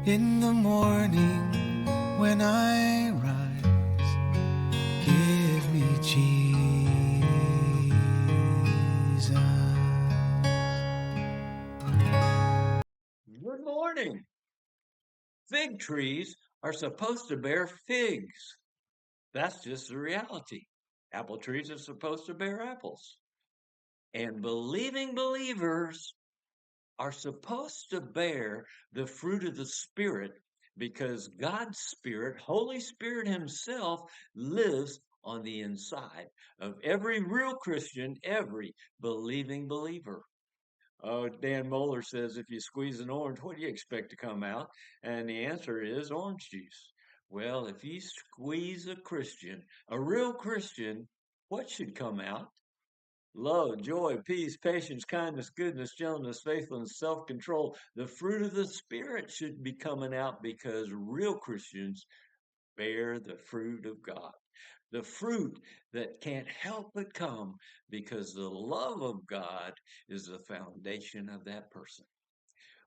In the morning when I rise, give me Jesus. Good morning. Fig trees are supposed to bear figs. That's just the reality. Apple trees are supposed to bear apples. And believing believers are supposed to bear the fruit of the Spirit because God's Spirit, Holy Spirit Himself, lives on the inside of every real Christian, every believing believer. Oh, Dan Moeller says, if you squeeze an orange, what do you expect to come out? And the answer is orange juice. Well, if you squeeze a Christian, a real Christian, what should come out? Love, joy, peace, patience, kindness, goodness, gentleness, faithfulness, self-control. The fruit of the Spirit should be coming out because real Christians bear the fruit of God. The fruit that can't help but come because the love of God is the foundation of that person.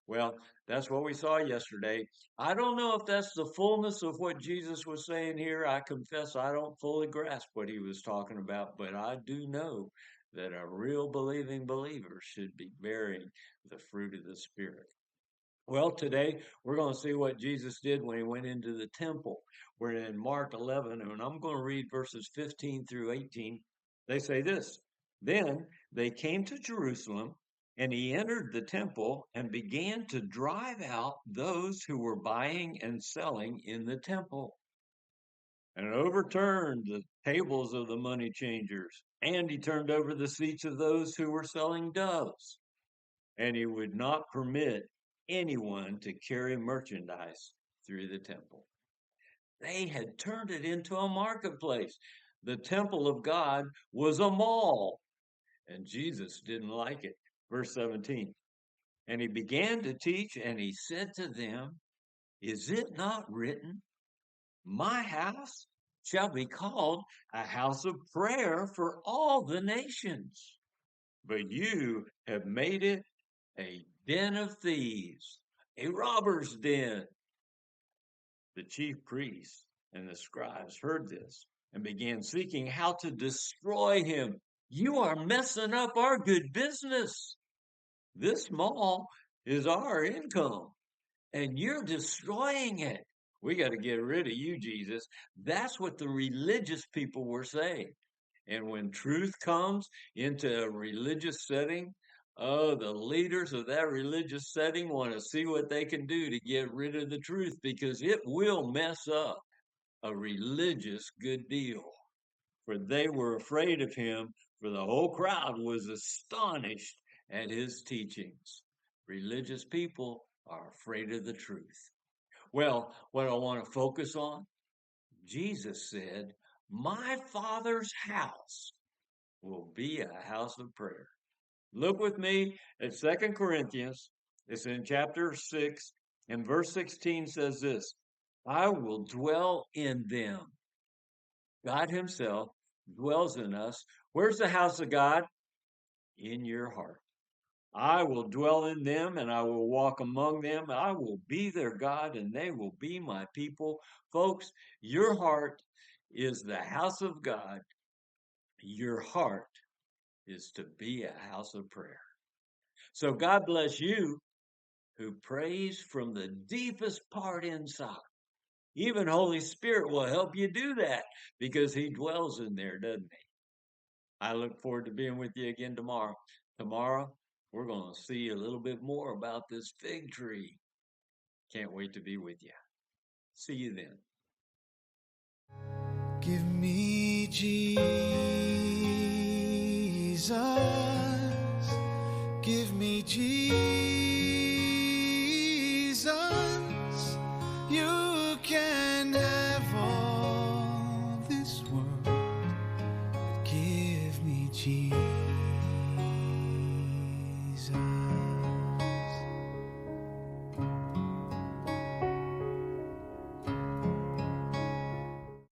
Well, that's what we saw yesterday. I don't know if that's the fullness of what Jesus was saying here. I confess I don't fully grasp what he was talking about, but I do know that a real believing believer should be bearing the fruit of the Spirit. Well, today we're going to see what Jesus did when he went into the temple. We're in Mark 11, and I'm going to read verses 15 through 18. They say this: Then they came to Jerusalem, and he entered the temple and began to drive out those who were buying and selling in the temple, and overturned the tables of the money changers, and he turned over the seats of those who were selling doves. And he would not permit anyone to carry merchandise through the temple. They had turned it into a marketplace. The temple of God was a mall, and Jesus didn't like it. Verse 17, and he began to teach, and he said to them, is it not written, my house shall be called a house of prayer for all the nations, but you have made it a den of thieves, a robber's den. The chief priests and the scribes heard this and began seeking how to destroy him. You are messing up our good business. This mall is our income, and you're destroying it. We got to get rid of you, Jesus. That's what the religious people were saying. And when truth comes into a religious setting, oh, the leaders of that religious setting want to see what they can do to get rid of the truth because it will mess up a religious good deal. For they were afraid of him, for the whole crowd was astonished at his teachings. Religious people are afraid of the truth. Well, what I want to focus on, Jesus said, my Father's house will be a house of prayer. Look with me at 2 Corinthians. It's in chapter 6, and verse 16 says this, I will dwell in them. God himself dwells in us. Where's the house of God? In your heart. I will dwell in them, and I will walk among them. I will be their God, and they will be my people. Folks, your heart is the house of God. Your heart is to be a house of prayer. So God bless you who prays from the deepest part inside. Even Holy Spirit will help you do that because he dwells in there, doesn't he? I look forward to being with you again tomorrow. Tomorrow, we're going to see a little bit more about this fig tree. Can't wait to be with you. See you then. Give me Jesus. Give me Jesus. You can have all this world, but give me Jesus.